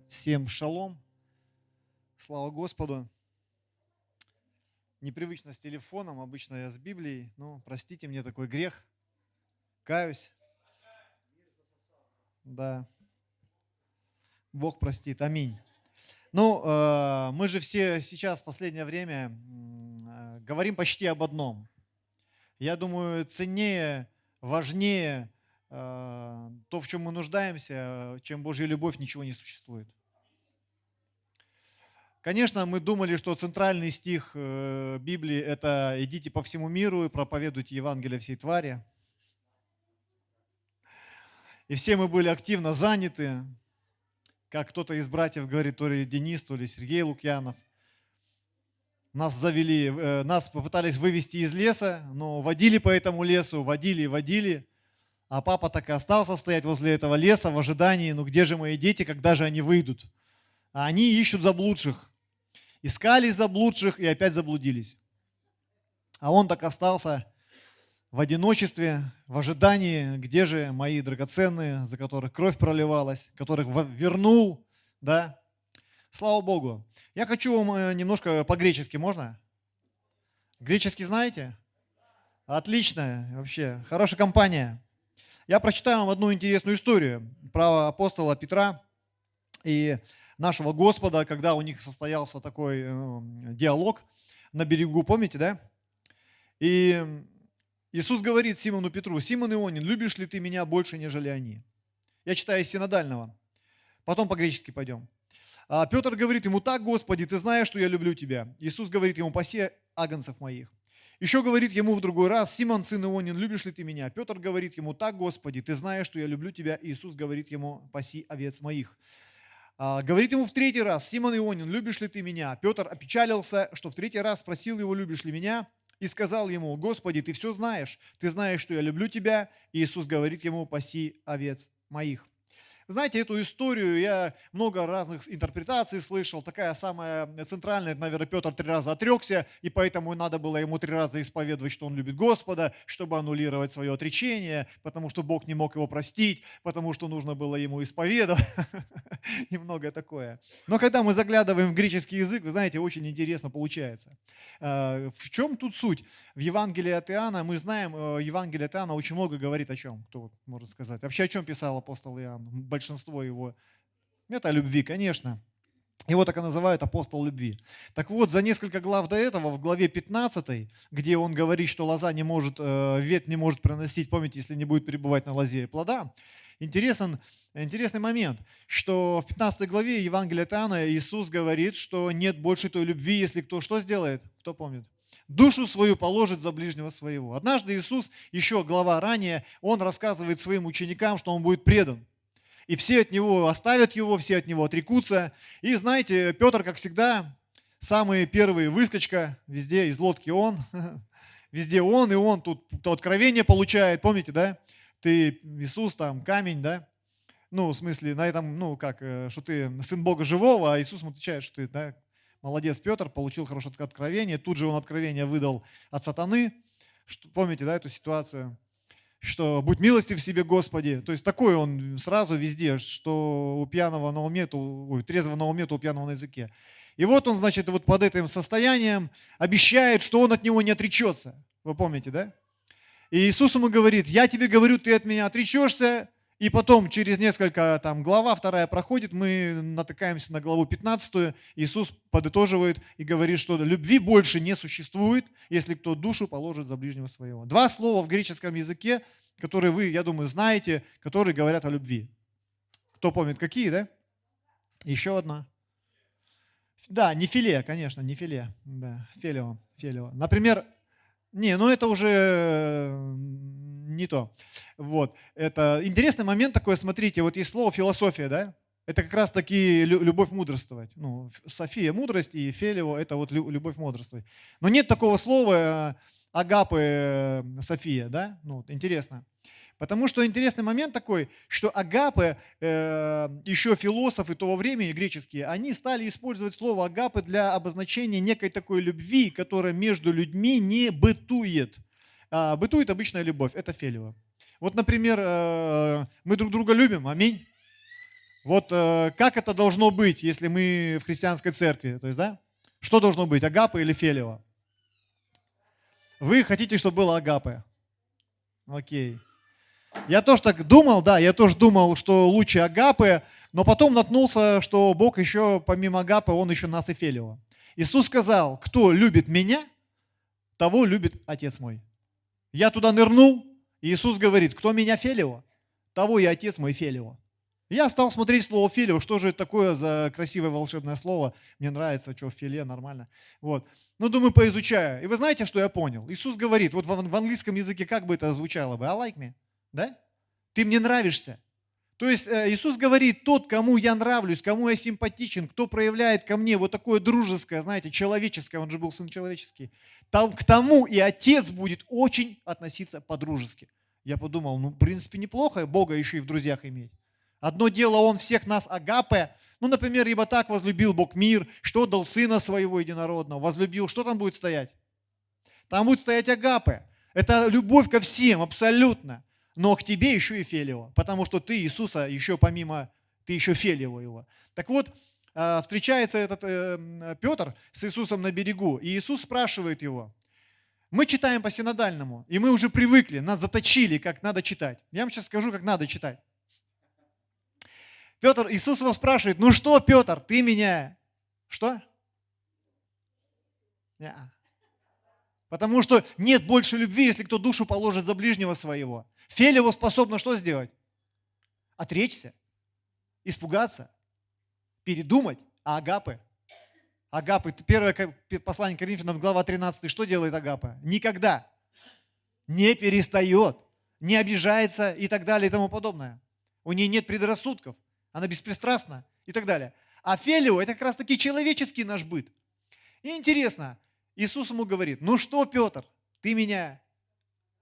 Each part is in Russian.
Всем шалом, слава Господу. Непривычно с телефоном, обычно я с Библией, но простите мне такой грех, каюсь. Да, Бог простит, аминь. Ну, мы же все сейчас в последнее время говорим почти об одном. Я думаю, ценнее, важнее то, в чем мы нуждаемся, чем Божья любовь, ничего не существует. Конечно, мы думали, что центральный стих Библии – это «идите по всему миру и проповедуйте Евангелие всей твари». И все мы были активно заняты, как кто-то из братьев говорит, то ли Денис, то ли Сергей Лукьянов. Нас завели, нас попытались вывести из леса, но водили по этому лесу, водили, а папа так и остался стоять возле этого леса в ожидании, ну где же мои дети, когда же они выйдут? А они ищут заблудших. Искали заблудших и опять заблудились. А он так остался в одиночестве, в ожидании, где же мои драгоценные, за которых кровь проливалась, которых вернул, да. Слава Богу. Я хочу вам немножко по-гречески, можно? Греческий знаете? Отлично, вообще, хорошая компания. Я прочитаю вам одну интересную историю про апостола Петра и нашего Господа, когда у них состоялся такой диалог на берегу, помните, да? И Иисус говорит Симону Петру: «Симон Ионин, любишь ли ты меня больше, нежели они?» Я читаю из синодального. Потом по-гречески пойдем. Петр говорит ему: «Так, Господи, ты знаешь, что я люблю тебя». Иисус говорит ему: «Паси агнцев моих». Еще говорит ему в другой раз: «Симон, сын Ионин, любишь ли ты меня?» Петр говорит ему: «Так, Господи, ты знаешь, что я люблю тебя». Иисус говорит ему: «Паси овец моих». Говорит ему в третий раз: «Симон Ионин, любишь ли ты меня?» Петр опечалился, что в третий раз спросил его: «Любишь ли меня?» И сказал ему: «Господи, ты все знаешь, ты знаешь, что я люблю тебя». И Иисус говорит ему: «Паси овец моих». Знаете, эту историю я много разных интерпретаций слышал. Такая самая центральная, наверное, Петр 3 раза отрекся, и поэтому надо было ему 3 раза исповедовать, что он любит Господа, чтобы аннулировать свое отречение, потому что Бог не мог его простить, потому что нужно было ему исповедовать, и многое такое. Но когда мы заглядываем в греческий язык, вы знаете, очень интересно получается. В чем тут суть? В Евангелии от Иоанна, мы знаем, Евангелие от Иоанна очень много говорит о чем, кто может сказать. Вообще о чем писал апостол Иоанн? Большинство его. Это о любви, конечно. Его так и называют апостол любви. Так вот, за несколько глав до этого, в главе 15, где он говорит, что лоза не может, ветвь не может приносить, помните, если не будет пребывать на лозе плода, интересный момент, что в 15 главе Евангелия от Иоанна Иисус говорит, что нет больше той любви, если кто что сделает, кто помнит? Душу свою положит за ближнего своего. Однажды Иисус, еще глава ранее, он рассказывает своим ученикам, что он будет предан. И все от него оставят его, все от него отрекутся. И знаете, Петр, как всегда, самый первый выскочка, везде из лодки он, везде он, и он тут то откровение получает, помните, да? Ты, Иисус, там, камень, да? Ну, в смысле, на этом, ну, как, что ты сын Бога живого, а Иисус ему отвечает, что ты, да, молодец, Петр, получил хорошее откровение. Тут же он откровение выдал от сатаны. Помните, да, эту ситуацию? Что будь милостив в себе, Господи. То есть такой он сразу везде, что у пьяного на уме, трезвого на уме, то у пьяного на языке. И вот он, значит, вот под этим состоянием обещает, что он от него не отречется. Вы помните, да? И Иисус ему говорит: «Я тебе говорю, ты от меня отречешься». И потом через несколько, там, глава вторая проходит, мы натыкаемся на главу 15, Иисус подытоживает и говорит, что любви больше не существует, если кто душу положит за ближнего своего. Два слова в греческом языке, которые вы, я думаю, знаете, которые говорят о любви. Кто помнит, какие, да? Еще одна. Да, не филе, конечно, не филе. Да, филео. Например, ну это уже не то. Вот. Это интересный момент такой, смотрите, вот есть слово философия, да? Это как раз таки любовь мудрствовать. Ну, София – мудрость, и фелио – это вот любовь мудрствовать. Но нет такого слова агапы София, да? Ну, вот, интересно. Потому что интересный момент такой, что агапы, еще философы того времени, греческие, они стали использовать слово агапы для обозначения некой такой любви, которая между людьми не бытует. Бытует обычная любовь, это филио. Вот, например, мы друг друга любим, аминь. Вот как это должно быть, если мы в христианской церкви? То есть, да? Что должно быть, агапе или филио? Вы хотите, чтобы было агапе? Окей. Я тоже так думал, да, я тоже думал, что лучше агапе, но потом наткнулся, что Бог еще, помимо агапе, Он еще нас и филио. Иисус сказал, кто любит меня, того любит Отец мой. Я туда нырнул, и Иисус говорит, кто меня филио, того и Отец мой филио. Я стал смотреть слово филио, что же это такое за красивое волшебное слово. Мне нравится, что филе, нормально. Вот. Ну, думаю, поизучаю. И вы знаете, что я понял? Иисус говорит, вот в английском языке как бы это звучало бы? I like me, да? Ты мне нравишься. То есть Иисус говорит, тот, кому я нравлюсь, кому я симпатичен, кто проявляет ко мне вот такое дружеское, знаете, человеческое, он же был сын человеческий, к тому и Отец будет очень относиться по-дружески. Я подумал, ну, в принципе, неплохо Бога еще и в друзьях иметь. Одно дело, Он всех нас агапе, ну, например, ибо так возлюбил Бог мир, что дал Сына Своего Единородного, возлюбил, что там будет стоять? Там будет стоять агапе. Это любовь ко всем, абсолютно. Но к тебе еще и филио, потому что ты Иисуса еще помимо, ты еще филио его. Так вот, встречается этот Петр с Иисусом на берегу, и Иисус спрашивает его. Мы читаем по синодальному, и мы уже привыкли, нас заточили, как надо читать. Я вам сейчас скажу, как надо читать. Иисус его спрашивает, ну что, Петр, ты меня... Что? Не-а. Потому что нет больше любви, если кто душу положит за ближнего своего. Филио способна что сделать? Отречься, испугаться, передумать. А агапе? Агапе, первое послание к Коринфянам, глава 13, что делает агапе? Никогда не перестает, не обижается и так далее и тому подобное. У нее нет предрассудков, она беспристрастна и так далее. А филио – это как раз таки человеческий наш быт. И интересно, Иисус ему говорит, ну что, Петр, ты меня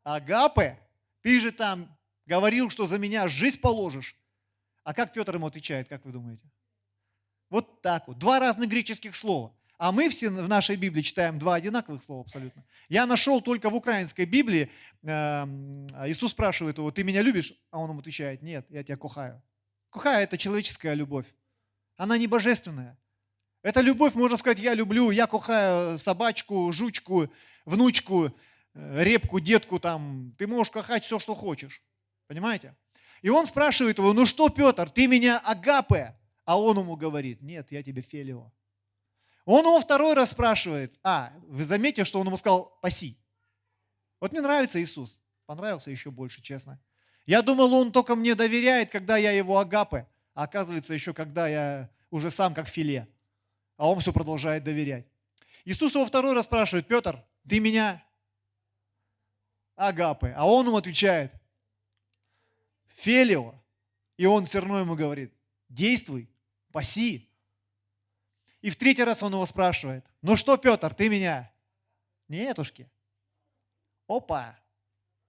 агапе? Ты же там говорил, что за меня жизнь положишь. А как Петр ему отвечает, как вы думаете? Вот так вот. Два разных греческих слова. А мы все в нашей Библии читаем два одинаковых слова абсолютно. Я нашел только в украинской Библии, Иисус спрашивает его, ты меня любишь? А он ему отвечает, нет, я тебя кохаю. Кохаю – это человеческая любовь. Она не божественная. Это любовь, можно сказать, я кохаю собачку, жучку, внучку, репку, детку там. Ты можешь кохать все, что хочешь. Понимаете? И он спрашивает его, ну что, Петр, ты меня агапе? А он ему говорит, нет, я тебе филио. Он его второй раз спрашивает, вы заметите, что он ему сказал, паси. Вот мне нравится Иисус. Понравился еще больше, честно. Я думал, он только мне доверяет, когда я его агапе. А оказывается, еще когда я уже сам как филе. А он все продолжает доверять. Иисус его второй раз спрашивает, Петр, ты меня агапе? А он ему отвечает, филио. И он все равно ему говорит, действуй, паси. И в третий раз он его спрашивает, ну что, Петр, ты меня? Нетушки. Опа.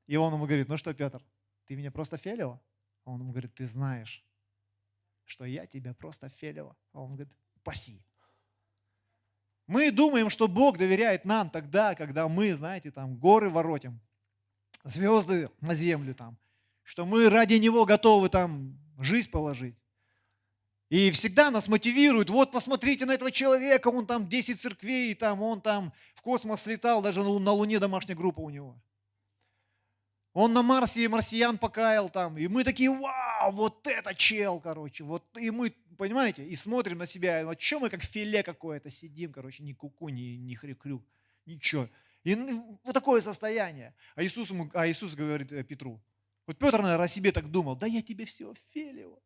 И он ему говорит, ну что, Петр, ты меня просто филио? А он ему говорит, ты знаешь, что я тебя просто филио. А он говорит, паси. Мы думаем, что Бог доверяет нам тогда, когда мы, знаете, там горы воротим, звезды на землю там, что мы ради Него готовы там жизнь положить. И всегда нас мотивируют, вот посмотрите на этого человека, он там 10 церквей, там, он там в космос летал, даже на Луне домашняя группа у него. Он на Марсе марсиан покаял там, и мы такие, вау, вот это чел, короче, вот, и мы, понимаете, и смотрим на себя, вот что мы как филе какое-то сидим, короче, ни куку, ни хрюк, ничего. И вот такое состояние. А Иисус говорит Петру, вот Петр, наверное, о себе так думал, да я тебе все филио.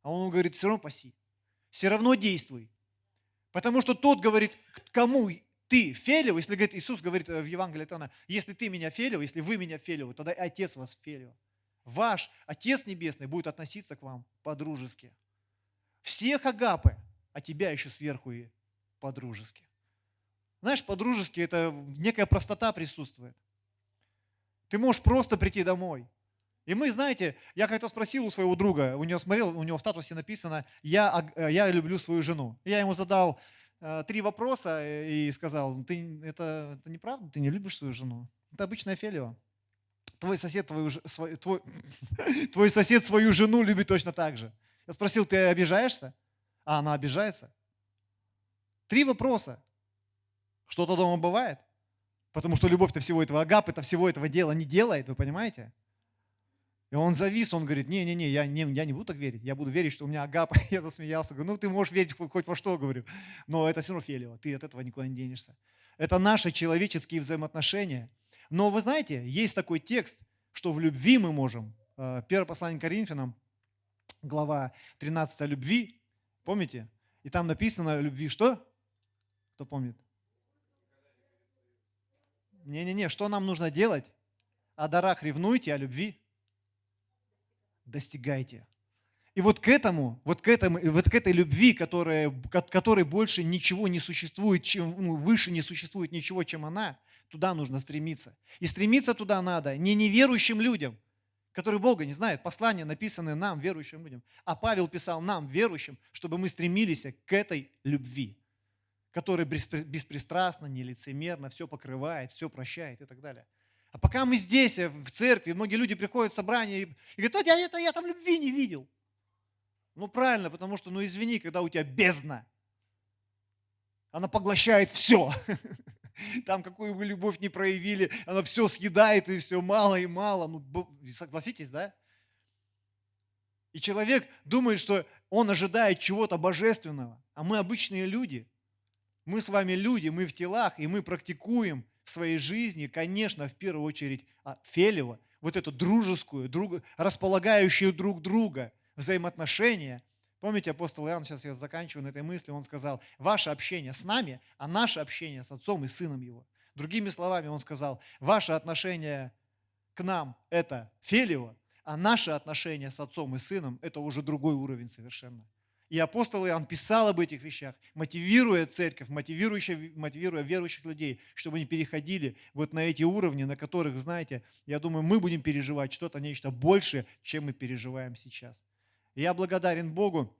А он ему говорит, все равно паси, все равно действуй. Потому что тот говорит, кому ты филио, если говорит, Иисус говорит в Евангелии от Иоанна, если ты меня филио, если вы меня филио, тогда Отец вас филио. Ваш Отец Небесный будет относиться к вам по-дружески. Всех агапе, а тебя еще сверху и по-дружески. Знаешь, по-дружески это некая простота присутствует. Ты можешь просто прийти домой. И мы, знаете, я как-то спросил у своего друга, у него в статусе написано, я люблю свою жену. Я ему задал 3 вопроса и сказал, это неправда, ты не любишь свою жену. Это обычная филио. Твой сосед твою жену любит точно так же. Я спросил, ты обижаешься? А она обижается. 3 вопроса. Что-то дома бывает? Потому что любовь-то всего этого, агапы-то всего этого дела не делает, вы понимаете? И он завис, он говорит, не-не-не, я не буду так верить, я буду верить, что у меня агапа. Я засмеялся, говорю, ну ты можешь верить хоть во что, говорю, но это все равно фелево, ты от этого никуда не денешься. Это наши человеческие взаимоотношения. Но вы знаете, есть такой текст, что в любви мы можем, 1 послание к Коринфянам, глава 13 о любви, помните? И там написано о любви что? Кто помнит? Не-не-не, что нам нужно делать? О дарах ревнуйте, о любви достигайте. И вот к этой любви, которой больше ничего не существует, выше не существует ничего, чем она, туда нужно стремиться. И стремиться туда надо не неверующим людям, которые Бога не знают. Послания написаны нам, верующим людям. А Павел писал нам, верующим, чтобы мы стремились к этой любви, которая беспристрастно, нелицемерно, все покрывает, все прощает и так далее. А пока мы здесь, в церкви, многие люди приходят в собрание и говорят, я там любви не видел. Ну правильно, потому что, ну извини, когда у тебя бездна, она поглощает все. Там какую бы любовь ни проявили, она все съедает, и все мало и мало. Ну, согласитесь, да? И человек думает, что он ожидает чего-то божественного, а мы обычные люди. Мы с вами люди, мы в телах, и мы практикуем в своей жизни, конечно, в первую очередь фелево, вот эту дружескую, располагающую друг друга взаимоотношения. Помните, апостол Иоанн, сейчас я заканчиваю на этой мысли, он сказал, ваше общение с нами, а наше общение с Отцом и Сыном Его. Другими словами, он сказал, ваше отношение к нам – это фелево, а наше отношение с Отцом и Сыном – это уже другой уровень совершенно. И апостол Иоанн писал об этих вещах, мотивируя церковь, мотивируя верующих людей, чтобы они переходили вот на эти уровни, на которых, знаете, я думаю, мы будем переживать что-то, нечто большее, чем мы переживаем сейчас. И я благодарен Богу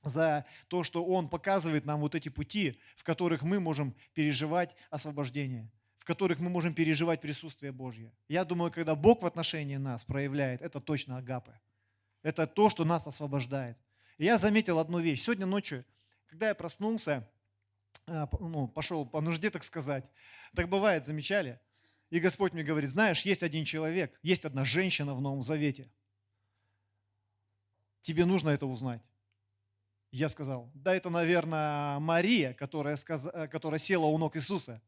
за то, что Он показывает нам вот эти пути, в которых мы можем переживать освобождение, в которых мы можем переживать присутствие Божье. Я думаю, когда Бог в отношении нас проявляет, это точно агапе. Это то, что нас освобождает. И я заметил одну вещь. Сегодня ночью, когда я проснулся, пошел по нужде, так сказать, так бывает, замечали? И Господь мне говорит, знаешь, есть один человек, есть одна женщина в Новом Завете. Тебе нужно это узнать. Я сказал, да это, наверное, Мария, которая села у ног Иисуса.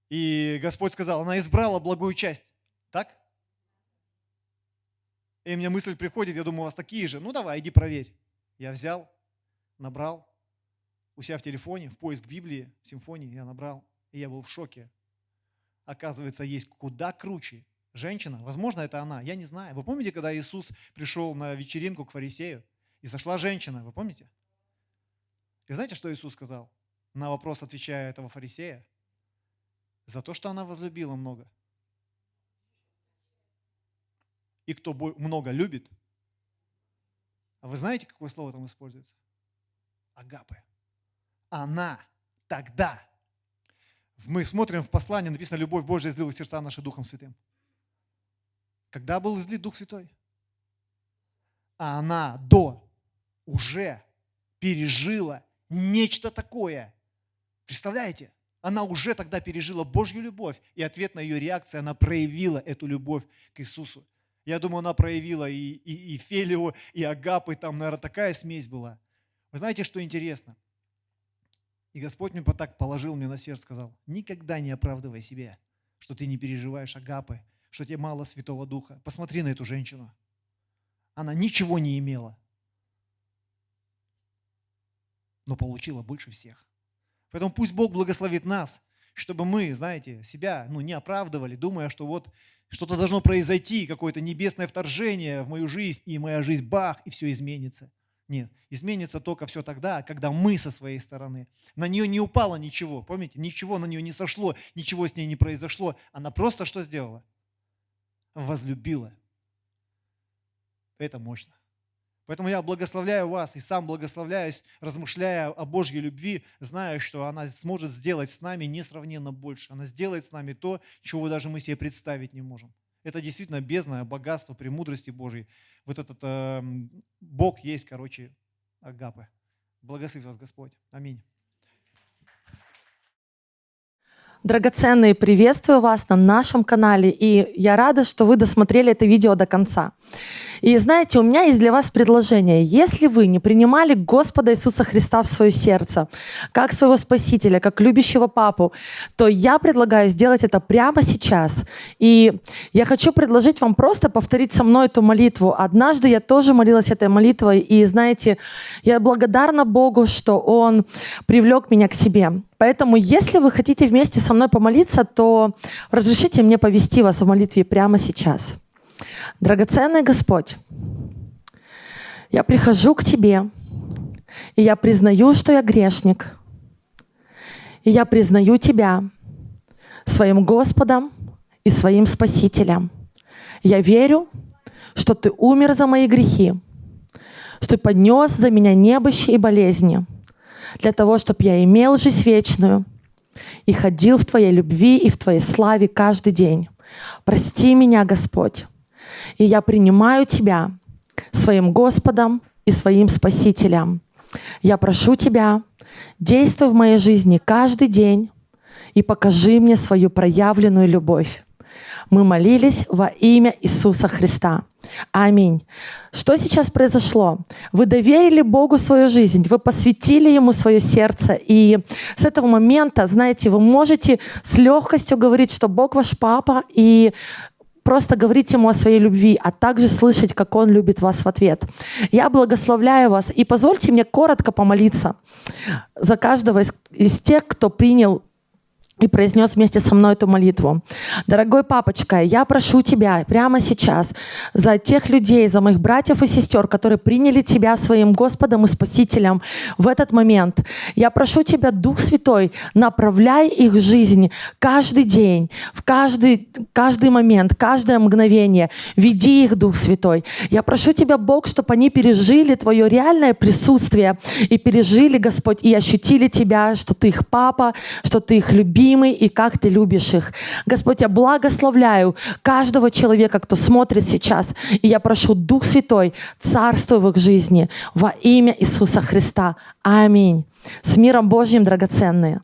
И Господь сказал, она избрала благую часть. Так? И мне мысль приходит, я думаю, у вас такие же. Ну давай, иди проверь. Я взял, набрал у себя в телефоне, в поиск Библии, симфонии, я набрал. И я был в шоке. Оказывается, есть куда круче женщина. Возможно, это она, я не знаю. Вы помните, когда Иисус пришел на вечеринку к фарисею, и зашла женщина, вы помните? И знаете, что Иисус сказал? На вопрос, отвечая этого фарисея, за то, что она возлюбила много. И кто много любит, а вы знаете, какое слово там используется? Агапе. Она тогда. Мы смотрим в послании, написано, любовь Божия излила в сердца наши Духом Святым. Когда был излит Дух Святой? А она уже пережила нечто такое. Представляете? Она уже тогда пережила Божью любовь, и ответ на ее реакцию, она проявила эту любовь к Иисусу. Я думаю, она проявила и фелио, и агапы, там, наверное, такая смесь была. Вы знаете, что интересно? И Господь мне так положил мне на сердце, сказал, никогда не оправдывай себя, что ты не переживаешь агапы, что тебе мало Святого Духа. Посмотри на эту женщину. Она ничего не имела, но получила больше всех. Поэтому пусть Бог благословит нас, чтобы мы, знаете, себя не оправдывали, думая, что вот что-то должно произойти, какое-то небесное вторжение в мою жизнь, и моя жизнь бах, и все изменится. Нет, изменится только все тогда, когда мы со своей стороны. На нее не упало ничего, помните? Ничего на нее не сошло, ничего с ней не произошло. Она просто что сделала? Возлюбила. Это мощно. Поэтому я благословляю вас и сам благословляюсь, размышляя о Божьей любви, зная, что она сможет сделать с нами несравненно больше. Она сделает с нами то, чего даже мы себе представить не можем. Это действительно бездна, богатство, премудрости Божьей. Вот этот Бог есть, агапе. Благослови вас Господь. Аминь. Драгоценные, приветствую вас на нашем канале, и я рада, что вы досмотрели это видео до конца. И знаете, у меня есть для вас предложение. Если вы не принимали Господа Иисуса Христа в свое сердце, как своего Спасителя, как любящего Папу, то я предлагаю сделать это прямо сейчас. И я хочу предложить вам просто повторить со мной эту молитву. Однажды я тоже молилась этой молитвой, и знаете, я благодарна Богу, что Он привлек меня к себе. Поэтому, если вы хотите вместе со мной помолиться, то разрешите мне повести вас в молитве прямо сейчас. Драгоценный Господь, я прихожу к Тебе, и я признаю, что я грешник, и я признаю Тебя своим Господом и своим Спасителем. Я верю, что Ты умер за мои грехи, что Ты поднес за меня немощи и болезни, для того, чтобы я имел жизнь вечную и ходил в Твоей любви и в Твоей славе каждый день. Прости меня, Господь, и я принимаю Тебя своим Господом и своим Спасителем. Я прошу Тебя, действуй в моей жизни каждый день и покажи мне свою проявленную любовь. Мы молились во имя Иисуса Христа. Аминь. Что сейчас произошло? Вы доверили Богу свою жизнь, вы посвятили Ему свое сердце, и с этого момента, знаете, вы можете с легкостью говорить, что Бог ваш Папа, и просто говорить Ему о своей любви, а также слышать, как Он любит вас в ответ. Я благословляю вас, и позвольте мне коротко помолиться за каждого из тех, кто принял и произнес вместе со мной эту молитву. Дорогой папочка, я прошу Тебя прямо сейчас за тех людей, за моих братьев и сестер, которые приняли Тебя своим Господом и Спасителем в этот момент. Я прошу Тебя, Дух Святой, направляй их жизнь каждый день, в каждый момент, каждое мгновение. Веди их, Дух Святой. Я прошу Тебя, Бог, чтобы они пережили Твое реальное присутствие и пережили, Господь, и ощутили Тебя, что Ты их папа, что Ты их любимый, и как Ты любишь их. Господь, я благословляю каждого человека, кто смотрит сейчас. И я прошу, Дух Святой, царствуй в их жизни во имя Иисуса Христа. Аминь. С миром Божьим, драгоценные.